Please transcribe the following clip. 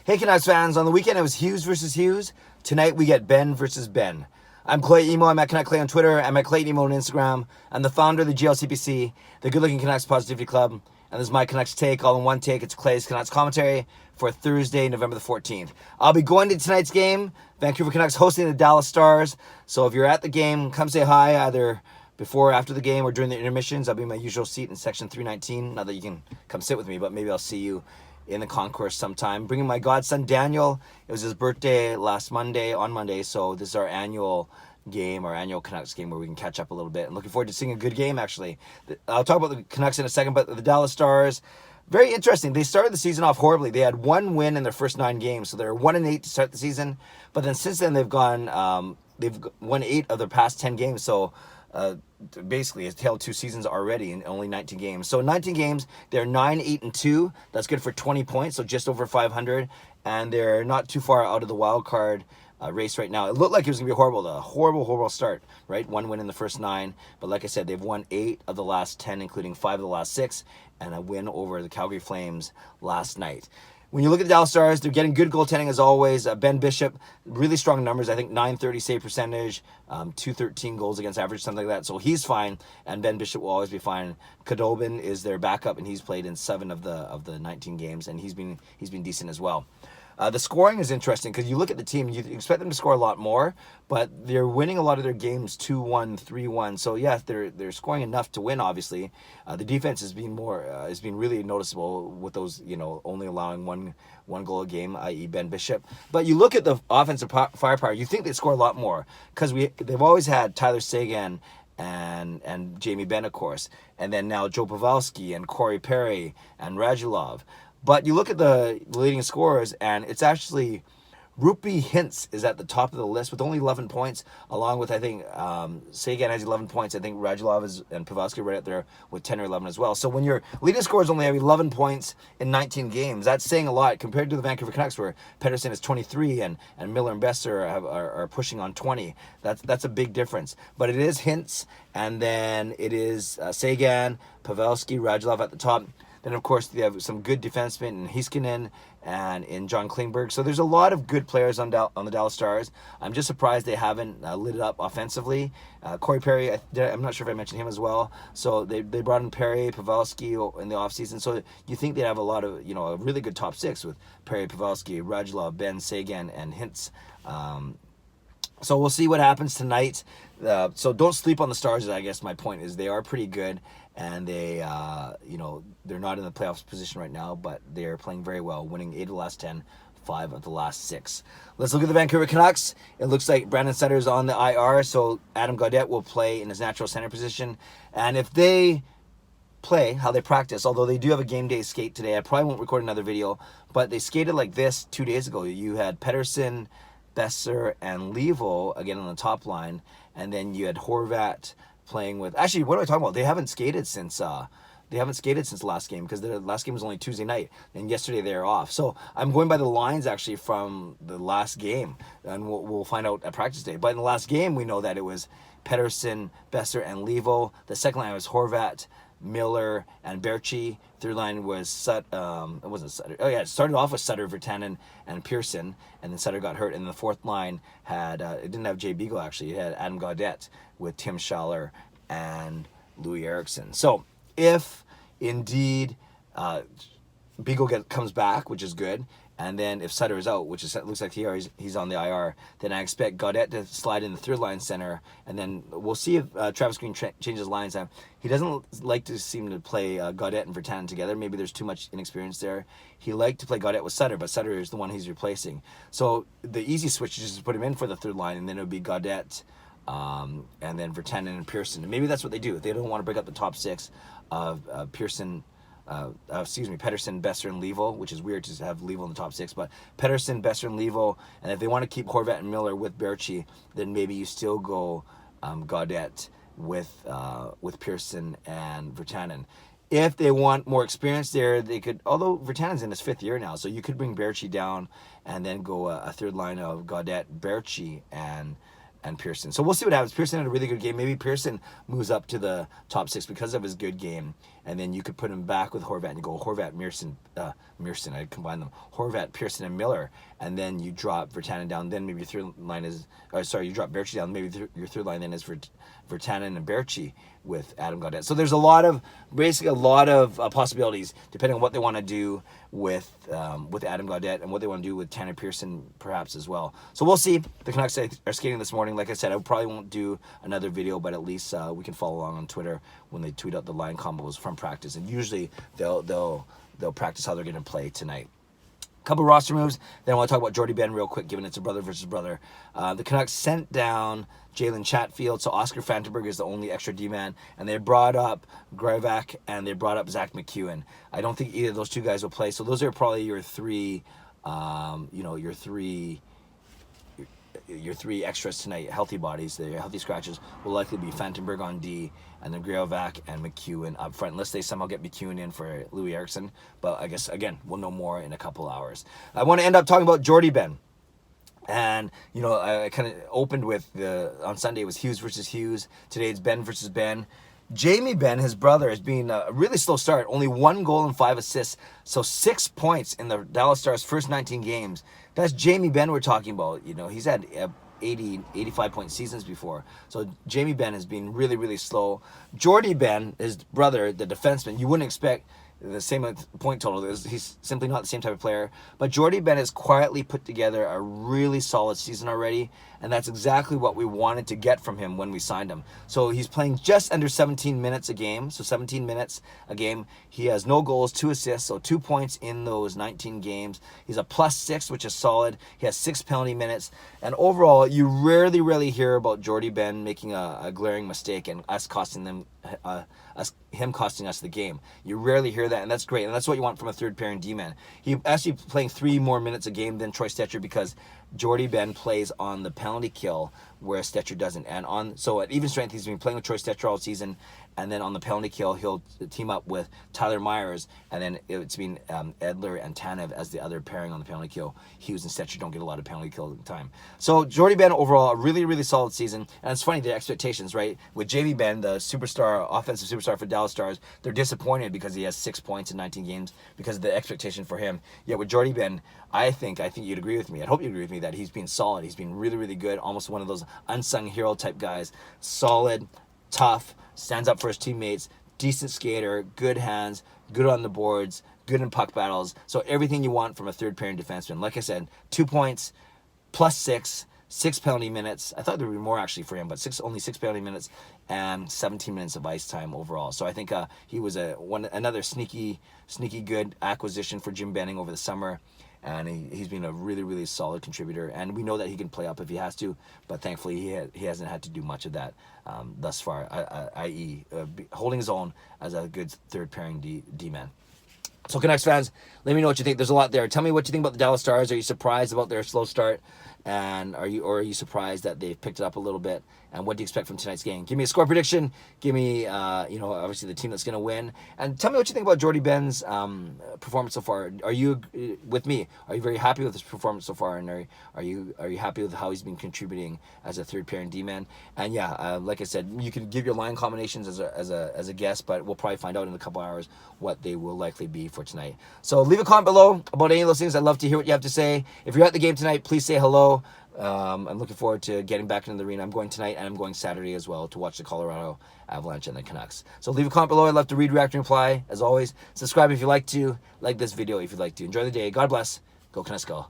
Hey Canucks fans, on the weekend it was Hughes versus Hughes. Tonight we get Benn versus Benn. I'm Clay Emo, I'm at Canuck Clay on Twitter, I'm at Clay Emo on Instagram. I'm the founder of the GLCPC, the Good Looking Canucks Positivity Club, and this is my Canucks take, all in one take. It's Clay's Canucks commentary for Thursday, November the 14th. I'll be going to tonight's game. Vancouver Canucks hosting the Dallas Stars. So if you're at the game, come say hi either before or after the game or during the intermissions. I'll be in my usual seat in section 319. Not that you can come sit with me, but maybe I'll see you in the concourse sometime. Bringing my godson Daniel. It was his birthday on Monday, so this is our annual game, our annual Canucks game where we can catch up a little bit. And looking forward to seeing a good game, actually. I'll talk about the Canucks in a second, but the Dallas Stars, very interesting. They started the season off horribly. They had one win in their first 9 games, so they're 1-8 to start the season. But then since then they've won 8 of their past 10 games. So basically, it's tailed 2 seasons already in only 19 games. So 19 games, they're 9-8-2. That's good for 20 points, so just over 500. And they're not too far out of the wild card race right now. It looked like it was going to be a horrible start, right? 1 win in the first 9. But like I said, they've won 8 of the last 10, including 5 of the last 6, and a win over the Calgary Flames last night. When you look at the Dallas Stars, they're getting good goaltending as always. Ben Bishop, really strong numbers. I think .930 save percentage, .213 goals against average, something like that. So he's fine, and Ben Bishop will always be fine. Khudobin is their backup, and he's played in 7 of the 19 games, and he's been decent as well. The scoring is interesting because you look at the team, you expect them to score a lot more, but they're winning a lot of their games 2-1, 3-1. So yeah, they're scoring enough to win. Obviously, the defense has been really noticeable with those, only allowing one goal a game, i.e. Ben Bishop. But you look at the offensive firepower, you think they'd score a lot more because they've always had Tyler Seguin and Jordie Benn, of course, and then now Joe Pavelski and Corey Perry and Radulov. But you look at the leading scorers, and it's actually Roope Hintz is at the top of the list with only 11 points, along with, I think, Seguin has 11 points. I think Radulov and Pavelski right up there with 10 or 11 as well. So when your leading scorers only have 11 points in 19 games, that's saying a lot compared to the Vancouver Canucks, where Pettersson is 23 and Miller and Besser are pushing on 20. That's a big difference. But it is Hintz, and then it is Seguin, Pavelski, Radulov at the top. Then, of course, they have some good defensemen in Heiskanen and in John Klingberg. So there's a lot of good players on the Dallas Stars. I'm just surprised they haven't lit it up offensively. Corey Perry, I'm not sure if I mentioned him as well. So they brought in Perry, Pavelski in the offseason. So you think they'd have a lot of, a really good top 6 with Perry, Pavelski, Radulov, Benn, Seguin, and Hintz. So we'll see what happens tonight. So don't sleep on the Stars, I guess my point is. They are pretty good, and they're not in the playoffs position right now, but they're playing very well, winning 8 of the last 10, 5 of the last 6. Let's look at the Vancouver Canucks. It looks like Brandon Sutter's on the IR, so Adam Gaudette will play in his natural center position. And if they play how they practice, although they do have a game day skate today, I probably won't record another video, but they skated like this 2 days ago. You had Pettersson, Besser, and Levo again on the top line, and then you had Horvat playing with. Actually, what am I talking about? They haven't skated since the last game, because the last game was only Tuesday night, and yesterday they were off. So I'm going by the lines actually from the last game, and we'll find out at practice day. But in the last game, we know that it was Pettersson, Besser, and Levo. The second line was Horvat, Miller, and Berchi. Third line was it wasn't Sutter. Oh yeah, it started off with Sutter, Virtanen, and Pearson, and then Sutter got hurt. And the fourth line had it didn't have Jay Beagle actually. It had Adam Gaudette with Tim Schaller and Louis Eriksson. So if indeed Beagle comes back, which is good, and then if Sutter is out, which looks like he's on the IR, then I expect Gaudette to slide in the third line center, and then we'll see if Travis Green changes lines. He doesn't like to seem to play Gaudette and Virtanen together. Maybe there's too much inexperience there. He liked to play Gaudette with Sutter, but Sutter is the one he's replacing. So the easy switch is just to put him in for the third line, and then it would be Gaudette, and then Virtanen and Pearson. And maybe that's what they do. They don't want to break up the top 6 of Pettersson, Besser, and Levo, which is weird to have Levo in the top 6, but Pettersson, Besser, and Levo, and if they want to keep Horvat and Miller with Berchi, then maybe you still go Gaudette with Pearson and Virtanen. If they want more experience there, they could, although Virtanen's in his 5th year now, so you could bring Berchi down and then go a third line of Gaudette, Berchi, and Pearson. So we'll see what happens. Pearson had a really good game. Maybe Pearson moves up to the top 6 because of his good game, and then you could put him back with Horvat, and you go Horvat, Mearson, I combine them, Horvat, Pearson, and Miller, and then you drop Virtanen down. Then maybe your third line is, you drop Berchi down. Maybe your third line then is Virtanen and Berchi with Adam Gaudette. So there's basically a lot of possibilities depending on what they want to do with Adam Gaudette and what they want to do with Tanner Pearson perhaps as well. So we'll see. The Canucks are skating this morning. Like I said, I probably won't do another video, but at least we can follow along on Twitter when they tweet out the line combos from practice, and usually they'll practice how they're going to play tonight. Couple roster moves. Then I want to talk about Jordie Benn real quick, given it's a brother versus brother. The Canucks sent down Jalen Chatfield, so Oscar Fantenberg is the only extra D-man, and they brought up Gravac and they brought up Zach McEwen. I don't think either of those two guys will play, so those are probably your three extras tonight, healthy bodies. The healthy scratches will likely be Fantenberg on D, and then Graovac and McEwen up front, unless they somehow get McEwen in for Louis Eriksson. But I guess, again, we'll know more in a couple hours. I want to end up talking about Jordie Benn. And, I kind of opened with on Sunday it was Hughes versus Hughes. Today it's Benn versus Benn. Jamie Benn, his brother, has been a really slow start. Only 1 goal and 5 assists. So 6 points in the Dallas Stars' first 19 games. That's Jamie Benn we're talking about. He's had 80, 85-point seasons before. So Jamie Benn has been really, really slow. Jordie Benn, his brother, the defenseman, you wouldn't expect the same point total. He's simply not the same type of player. But Jordie Benn has quietly put together a really solid season already, and that's exactly what we wanted to get from him when we signed him. So he's playing just under 17 minutes a game. So 17 minutes a game. He has no goals, 2 assists, so 2 points in those 19 games. He's a +6, which is solid. He has 6 penalty minutes. And overall, you rarely hear about Jordie Benn making a glaring mistake and him costing us the game. You rarely hear that, and that's great. And that's what you want from a third pairing D-man. He actually playing 3 more minutes a game than Troy Stecher because Jordie Benn plays on the penalty kill where Stecher doesn't. So at even strength, he's been playing with Troy Stecher all season, and then on the penalty kill, he'll team up with Tyler Myers, and then it's been Edler and Tanev as the other pairing on the penalty kill. Hughes and Stecher don't get a lot of penalty kill time. So Jordie Benn overall, a really, really solid season. And it's funny, the expectations, right? With Jamie Benn, the offensive superstar for Dallas Stars, they're disappointed because he has 6 points in 19 games because of the expectation for him. Yet with Jordie Benn, I think you'd agree with me. I hope you agree with me that he's been solid. He's been really, really good. Almost one of those unsung hero type guys. Solid, tough, stands up for his teammates, decent skater, good hands, good on the boards, good in puck battles. So everything you want from a third pairing defenseman. Like I said, 2 points, +6, 6 penalty minutes. I thought there would be more actually for him, but only 6 penalty minutes and 17 minutes of ice time overall. So I think he was another sneaky good acquisition for Jim Benning over the summer. And he's been a really, really solid contributor. And we know that he can play up if he has to, but thankfully he hasn't had to do much of that thus far, i.e. Holding his own as a good third pairing D-man. So Canucks fans, let me know what you think. There's a lot there. Tell me what you think about the Dallas Stars. Are you surprised about their slow start? And are you surprised that they've picked it up a little bit? And what do you expect from tonight's game? Give me a score prediction. Give me, obviously the team that's going to win. And tell me what you think about Jordie Benn's performance so far. Are you with me? Are you very happy with his performance so far? And are you happy with how he's been contributing as a third pairing D-man? And like I said, you can give your line combinations as a guess, but we'll probably find out in a couple hours what they will likely be for tonight. So leave a comment below about any of those things. I'd love to hear what you have to say. If you're at the game tonight, please say hello. I'm looking forward to getting back into the arena. I'm going tonight and I'm going Saturday as well to watch the Colorado Avalanche and the Canucks. So leave a comment below. I'd love to read, react, and reply. As always, subscribe if you like to. Like this video if you'd like to. Enjoy the day. God bless. Go Canucks go.